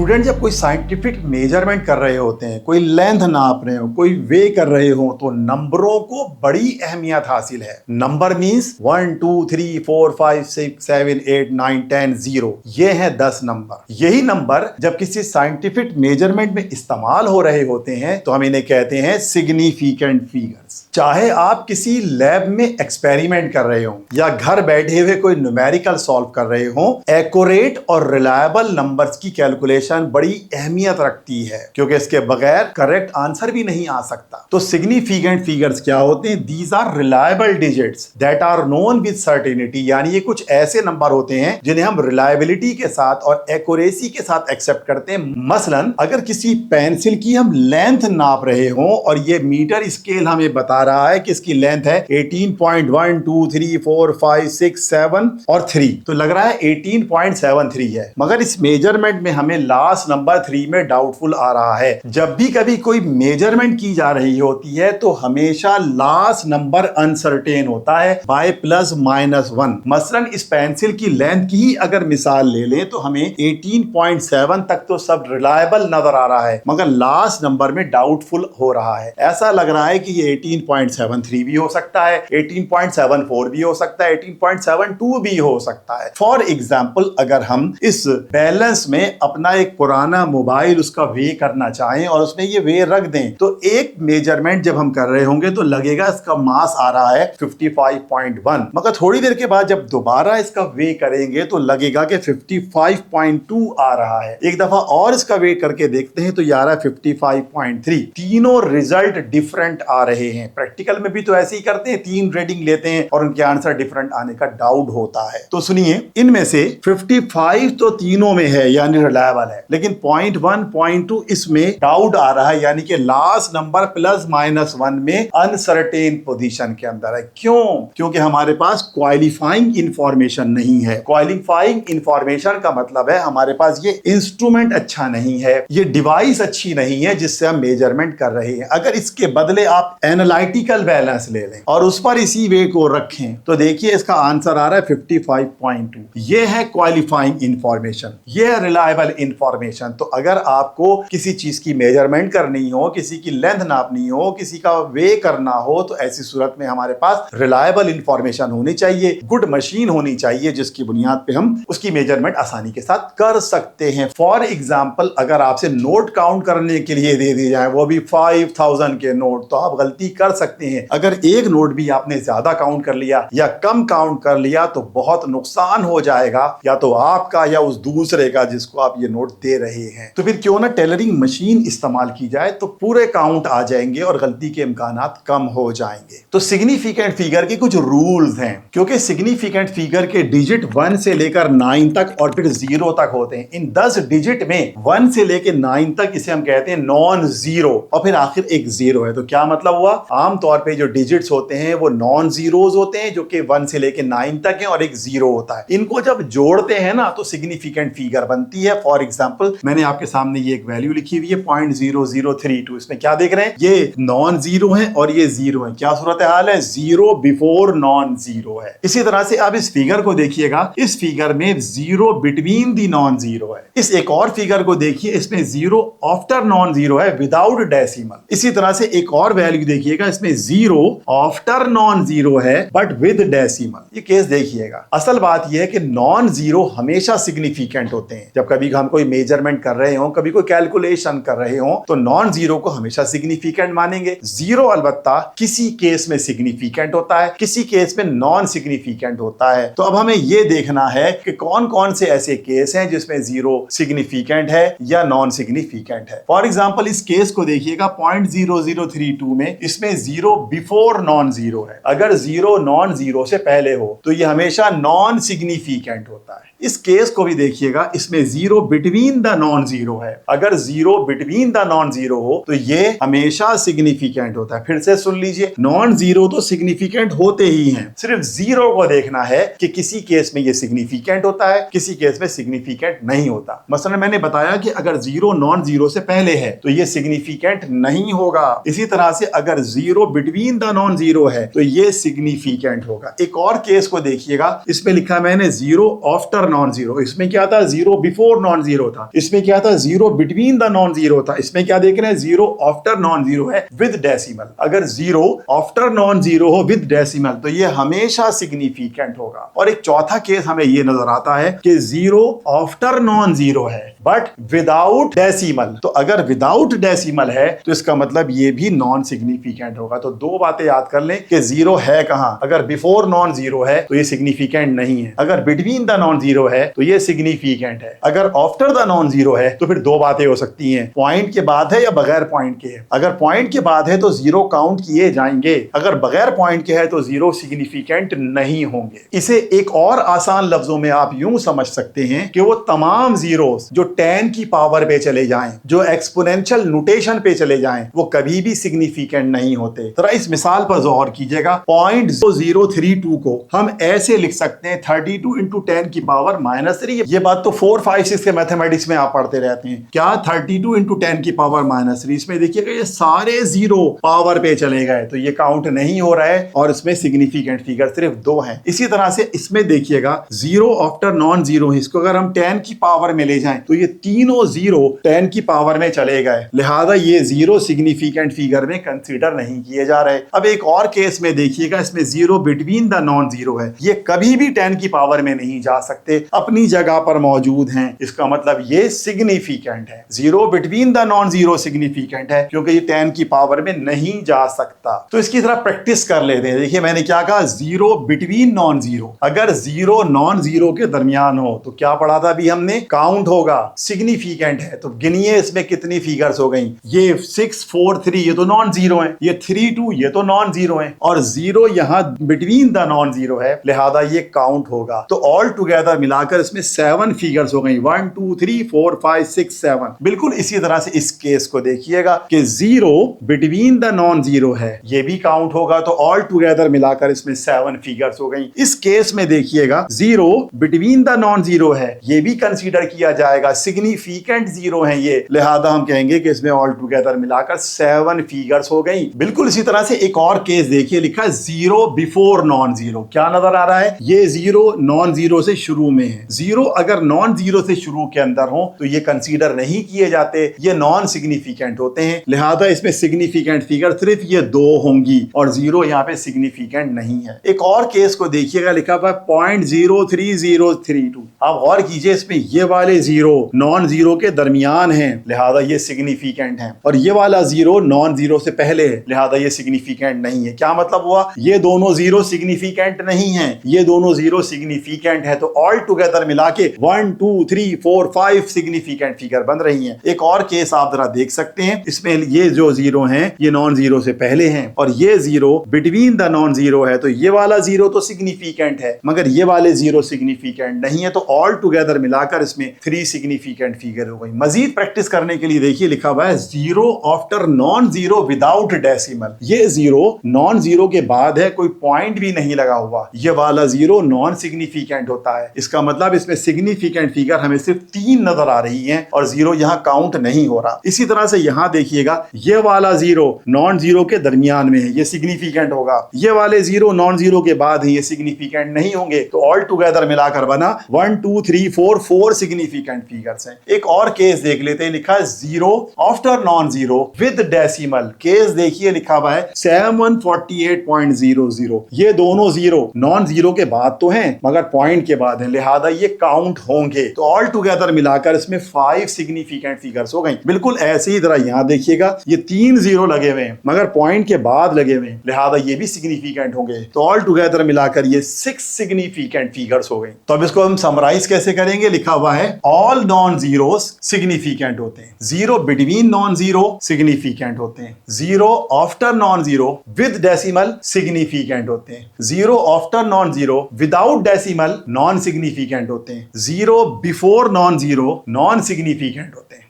Student जब कोई scientific measurement कर रहे होते हैं, कोई लेंथ नाप रहे हो, कोई वे कर रहे हो, तो नंबरों को बड़ी अहमियत हासिल है। नंबर मींस 1 2 3 4 5 6 7 8 9 10 0, ये है 10 नंबर। यही नंबर जब किसी साइंटिफिक मेजरमेंट में इस्तेमाल हो रहे होते हैं तो हम इन्हें कहते हैं सिग्निफिकेंट फिगर्स। चाहे आप किसी लैब में एक्सपेरिमेंट कर रहे हो या घर बैठे हुए कोई न्यूमेरिकल सॉल्व कर रहे हो, एक्यूरेट और रिलायबल नंबर्स की कैलकुलेशन बड़ी अहमियत रखती है, क्योंकि इसके बगैर करेक्ट आंसर भी नहीं आ सकता। तो सिग्निफिकेंट फिगर्स क्या होते हैं? These are reliable digits that are known with certainty, यानी ये कुछ ऐसे नंबर होते हैं जिन्हें हम रिलायबिलिटी के साथ और एक्यूरेसी के साथ एक्सेप्ट करते हैं। मसलन अगर किसी पेंसिल की हम लेंथ नाप रहे हो और ये मीटर स्केल हमें बता रहा है कि इसकी लेंथ है 18.1 2 3 4 5 6 7 और 3, तो लग रहा है 18.73 है, मगर इस मेजरमेंट में हमें लास्ट नंबर 3 में डाउटफुल आ रहा है। जब भी कभी कोई मेजरमेंट की जा रही होती है तो हमेशा लास्ट नंबर अनसर्टेन होता है बाय प्लस माइनस 1। मसलन इस पेंसिल की लेंथ की ही अगर मिसाल ले लें तो हमें 18.7 तक तो सब रिलायबल नजर आ रहा है, मगर लास्ट नंबर में डाउटफुल हो रहा है। ऐसा लग रहा है कि ये 18.73 भी हो सकता है, 18.74 भी हो सकता है, 18.72 भी हो सकता है। फॉर एग्जाम्पल अगर हम इस बैलेंस में अपना एक पुराना मोबाइल उसका वे करना चाहें और उसमें ये वे रख दें, तो एक मेजरमेंट जब हम कर रहे होंगे तो लगेगा इसका मास आ रहा है 55.1, मगर थोड़ी देर के बाद जब दोबारा इसका वे करेंगे तो लगेगा कि 55.2 आ रहा है। एक दफा और इसका वे करके देखते हैं तो ये आ रहा है 55.3। तीनों रिजल्ट डिफरेंट आ रहे हैं। प्रैक्टिकल में भी तो ऐसे ही करते हैं, 3 रीडिंग लेते हैं और उनके आंसर डिफरेंट आने का डाउट होता है। तो सुनिए, इनमें से 55 तो तीनों में है यानी रिलायबल है, लेकिन 0.1 0.2 इसमें डाउट आ रहा है, यानी कि लास्ट नंबर प्लस माइनस 1 में अनसर्टेन पोजीशन के अंदर है। क्यों? क्योंकि हमारे पास क्वालिफाइंग इंफॉर्मेशन नहीं है। क्वालिफाइंग इंफॉर्मेशन का मतलब है हमारे पास ये इंस्ट्रूमेंट अच्छा नहीं है, ये डिवाइस अच्छी नहीं है जिससे हम मेजरमेंट कर रहे हैं। अगर इसके बदले आप एनालिटिकल बैलेंस ले लें और उस पर इसी वे को रखें तो देखिए इसका आंसर आ रहा है 55.2। ये है क्वालिफाइंग इंफॉर्मेशन, ये है रिलायबल इंफॉर्मेशन। तो अगर आपको किसी चीज की मेजरमेंट करनी हो, किसी की लेंथ नापनी हो, किसी का वे करना हो, तो ऐसी सूरत में हमारे पास रिलायबल इंफॉर्मेशन होनी चाहिए, गुड मशीन होनी चाहिए जिसकी बुनियाद पे हम उसकी मेजरमेंट आसानी के साथ कर सकते हैं। फॉर एग्जाम्पल अगर आपसे नोट काउंट करने के लिए दे दिए जाए, वो भी 5000 के नोट, तो आप गलती कर सकते हैं। अगर एक नोट भी आपने ज्यादा काउंट कर लिया या कम काउंट कर लिया तो बहुत नुकसान हो जाएगा, या तो आपका या उस दूसरे का जिसको आप ये नोट दे रहे हैं। तो फिर क्यों ना टेलरिंग मशीन इस्तेमाल की जाए, तो पूरे काउंट आ जाएंगे और गलती के इम्कानात कम हो जाएंगे। तो सिग्निफिकेंट फिगर के कुछ रूल्स हैं, क्योंकि सिग्निफिकेंट फिगर के डिजिट 1 से लेकर 9 तक और फिर 0 तक होते हैं। इन 10 डिजिट में 1 से लेकर 9 तक इसे हम कहते हैं नॉन जीरो, और फिर आखिर एक 0 है। तो क्या मतलब हुआ? आमतौर पर जो डिजिट्स होते हैं वो नॉन जीरोज होते हैं, जो कि 1 से लेकर 9 तक है, और एक 0 होता है। इनको जब जोड़ते हैं ना तो सिग्निफिकेंट फिगर बनती है। फॉर एग्जांपल मैंने आपके सामने ये एक वैल्यू लिखी हुई है 0.0032। इसमें क्या देख रहे हैं? ये नॉन जीरो है और ये 0 है। क्या सूरत हाल है? 0 बिफोर नॉन जीरो है। इसी तरह से आप इस फिगर को देखिएगा, इस फिगर में 0 बिटवीन दी नॉन जीरो है। इस एक और फिगर को देखिए, इसमें 0 आफ्टर नॉन जीरो है विदाउट डेसिमल। इसी तरह से एक और वैल्यू देखिएगा, इसमें 0 आफ्टर नॉन जीरो है बट विद डेसिमल। ये केस देखिएगा। असल बात यह है कि नॉन जीरो हमेशा सिग्निफिकेंट होते हैं। जब कभी हम कोई मेजरमेंट कर रहे हो, कभी कोई कैलकुलेशन कर रहे हो, तो नॉन जीरो को हमेशा सिग्निफिकेंट मानेंगे। 0 अलबत्ता किसी केस में सिग्निफिकेंट होता है, किसी केस में नॉन सिग्निफिकेंट होता है। तो अब हमें यह देखना है कि कौन कौन से ऐसे केस हैं जिसमें 0 सिग्निफिकेंट है या नॉन सिग्निफिकेंट है। फॉर एग्जाम्पल इस केस को देखिएगा 0.0032 में, इसमें 0 बिफोर नॉन जीरो है। अगर 0 नॉन जीरो से पहले हो तो यह हमेशा नॉन सिग्निफिकेंट होता है। इस केस को भी देखिएगा, इसमें 0 बिटवीन द नॉन जीरो है। अगर 0 बिटवीन द नॉन जीरो हो तो ये हमेशा सिग्निफिकेंट होता है। फिर से सुन लीजिए, नॉन जीरो तो सिग्निफिकेंट होते ही हैं, सिर्फ 0 को देखना है कि किसी केस में ये सिग्निफिकेंट होता है, किसी केस में सिग्निफिकेंट नहीं होता। मसलन मैंने बताया कि अगर 0 नॉन जीरो से पहले है तो ये सिग्निफिकेंट नहीं होगा। इसी तरह से अगर 0 बिटवीन द नॉन जीरो है तो ये सिग्निफिकेंट होगा। एक और केस को देखिएगा, इसमें लिखा मैंने 0 आफ्टर आफ्टर नॉन जीरो। इसमें क्या था, जीरो बिफोर नॉन जीरो था। इसमें क्या था, zero between the non zero था। इसमें क्या देख रहे हैं, जीरो आफ्टर नॉन जीरो है विद डेसिमल। अगर जीरो आफ्टर नॉन जीरो हो विद डेसिमल तो ये हमेशा सिग्निफिकेंट होगा। और एक चौथा केस हमें ये नजर आता है कि जीरो आफ्टर नॉन जीरो है बट विदाउट डेसिमल। तो अगर विदाउट डेसिमल है तो इसका मतलब ये भी नॉन सिग्निफिकेंट होगा। तो दो बातें याद कर लें कि जीरो है कहां, अगर बिफोर नॉन जीरो है तो ये सिग्निफिकेंट नहीं है, अगर बिटवीन द नॉन जीरो है तो ये सिग्निफिकेंट है, अगर आफ्टर द नॉन जीरो है तो फिर दो बातें हो सकती हैं, पॉइंट के बाद है या बगैर पॉइंट के है। अगर पॉइंट के बाद है तो जीरो काउंट किए जाएंगे, अगर बगैर पॉइंट के है तो जीरो सिग्निफिकेंट नहीं होंगे। इसे एक और आसान लफ्जों में आप यूं समझ सकते हैं कि वो तमाम जीरोस जो 10 की पावर पे चले जाएं, जो एक्सपोनेंशियल नोटेशन पे चले जाएं, वो कभी भी सिग्निफिकेंट नहीं होते। जरा इस मिसाल पर गौर कीजिएगा, 0.032 को हम ऐसे लिख सकते हैं 32 इंटू 10 की पावर -3। ये बात तो 4, 5, 6 के मैथमेटिक्स में आप पढ़ते रहते हैं। क्या 32 इंटू 10 की पावर -3, इसमें देखिएगा ये सारे जीरो पावर पे चले गए तो ये काउंट नहीं हो रहा है और इसमें सिग्निफिकेंट फिगर सिर्फ 2 हैं। इसी तरह से इसमें देखिएगा जीरो आफ्टर नॉन जीरो, इसको अगर हम 10 की पावर में ले जाएं तो ये तीनों जीरो 10 की पावर में चले गए, लिहाजा ये जीरो सिग्निफिकेंट फिगर में कंसीडर नहीं किए जा रहे। अब एक और केस में देखिएगा, इसमें zero between the non zero है, ये कभी भी 10 की पावर में नहीं जा सकते, अपनी जगह पर मौजूद हैं, इसका मतलब ये सिग्निफिकेंट है। Zero between the non zero significant है क्योंकि ये 10 की पावर में नहीं जा सकता। तो इसकी तरह प्रैक्टिस कर लेते हैं। देखिए मैंने क्या कहा, जीरो बिटवीन नॉन जीरो, अगर जीरो नॉन जीरो के दरमियान हो तो क्या पढ़ा था अभी हमने, काउंट होगा, सिग्निफिकेंट है। तो गिनिए इसमें कितनी फिगर्स हो गई, ये 6, 4, 3 ये तो नॉन जीरो है, ये 3, 2 ये तो नॉन जीरो है, और जीरो यहां बिटवीन द नॉन जीरो है, लिहाजा ये काउंट होगा। तो ऑल टुगेदर मिलाकर इसमें 7 फिगर्स हो गई, 1, 2, 3, 4, 5, 6, 7। बिल्कुल इसी तरह से इस केस को देखिएगा कि zero between the non zero है, ये भी काउंट होगा। तो ऑल टुगेदर मिलाकर इसमें 7 फिगर्स हो गई। इस केस में देखिएगा zero between the non zero है, ये भी कंसीडर किया जाएगा, सिग्निफिकेंट जीरो है ये, लिहाजा हम कहेंगे कि इसमें ऑल टुगेदर मिलाकर 7 फिगर्स हो गई। बिल्कुल इसी तरह से एक और केस देखिए, लिखा है जीरो बिफोर नॉन जीरो। क्या नजर आ रहा है, ये जीरो नॉन जीरो से शुरू में है। जीरो अगर नॉन जीरो से शुरू के अंदर हो तो ये कंसीडर नहीं किए जाते, ये नॉन सिग्निफिकेंट होते हैं, लिहाजा इसमें सिग्निफिकेंट फिगर सिर्फ ये 2 होंगी और जीरो यहाँ पे सिग्निफिकेंट नहीं है। एक और केस को देखिएगा, लिखा हुआ 0.03032। आप गौर कीजिए, इसमें ये वाले जीरो नॉन जीरो के दरमियान हैं, लिहाजा ये सिग्निफिकेंट है, और ये वाला जीरो नॉन जीरो से पहले है, लिहाजा ये सिग्निफिकेंट नहीं है। क्या मतलब हुआ, ये दोनों जीरो सिग्निफिकेंट नहीं है, ये दोनों जीरो सिग्निफिकेंट है। तो ऑल टुगेदर मिला के 1, 2, 3, 4, 5 सिग्निफिकेंट फिगर बन रही हैं। एक और केस आप जरा देख सकते हैं, इसमें ये जो जीरो हैं ये नॉन जीरो से पहले हैं और ये zero between the non zero है, तो ये वाला जीरो तो सिग्निफिकेंट है मगर ये वाले जीरो सिग्निफिकेंट नहीं है। तो ऑल टुगेदर मिलाकर इसमें 3 सिग्निफिकेंट फिगर हो गई। मजीद प्रैक्टिस करने के लिए देखिए लिखा हुआ है zero after non zero without decimal. ये जीरो नॉन जीरो के बाद है, कोई पॉइंट भी नहीं लगा हुआ, ये वाला जीरो नॉन सिग्निफिकेंट होता है। इसका मतलब इसमें सिग्निफिकेंट फिगर हमें सिर्फ 3 नजर आ रही हैं और जीरो यहाँ काउंट नहीं हो रहा। इसी तरह से यहाँ देखिएगा, ये वाला जीरो नॉन जीरो के दरमियान में है, ये सिग्निफिकेंट होगा, ये वाले जीरो नॉन जीरो के बाद है, ये सिग्निफिकेंट नहीं होंगे। तो ऑल टुगेदर मिलाकर बना 1, 2, 3, 4 सिग्निफिकेंट फिगर्स हैं। एक और केस देख लेते हैं, लिखा है zero after non zero with decimal. Case देखिए लिखा हुआ है 748.00। ये दोनों जीरो नॉन जीरो के बाद तो हैं मगर पॉइंट के बाद हैं, लिहाजा ये काउंट होंगे। तो ऑल टुगेदर मिलाकर इसमें 5 सिग्निफिकेंट फिगर्स हो गई। बिल्कुल ऐसे ही तरह यहां देखिएगा, ये 3 जीरो लगे हुए हैं मगर पॉइंट के बाद लगे हुए हैं, लिहाजा ये भी सिग्निफिकेंट होंगे। तो ऑल टुगेदर मिलाकर ये 6 सिग्निफिकेंट फिगर्स हो गई। तो अब इसको हम समराइज कैसे करेंगे, लिखा हुआ है ऑल नॉन जीरोस सिग्निफिकेंट होते हैं, zero between non zero significant होते हैं, zero after non zero with decimal significant होते हैं, zero after non zero without decimal non significant होते हैं, zero before non zero non significant होते हैं।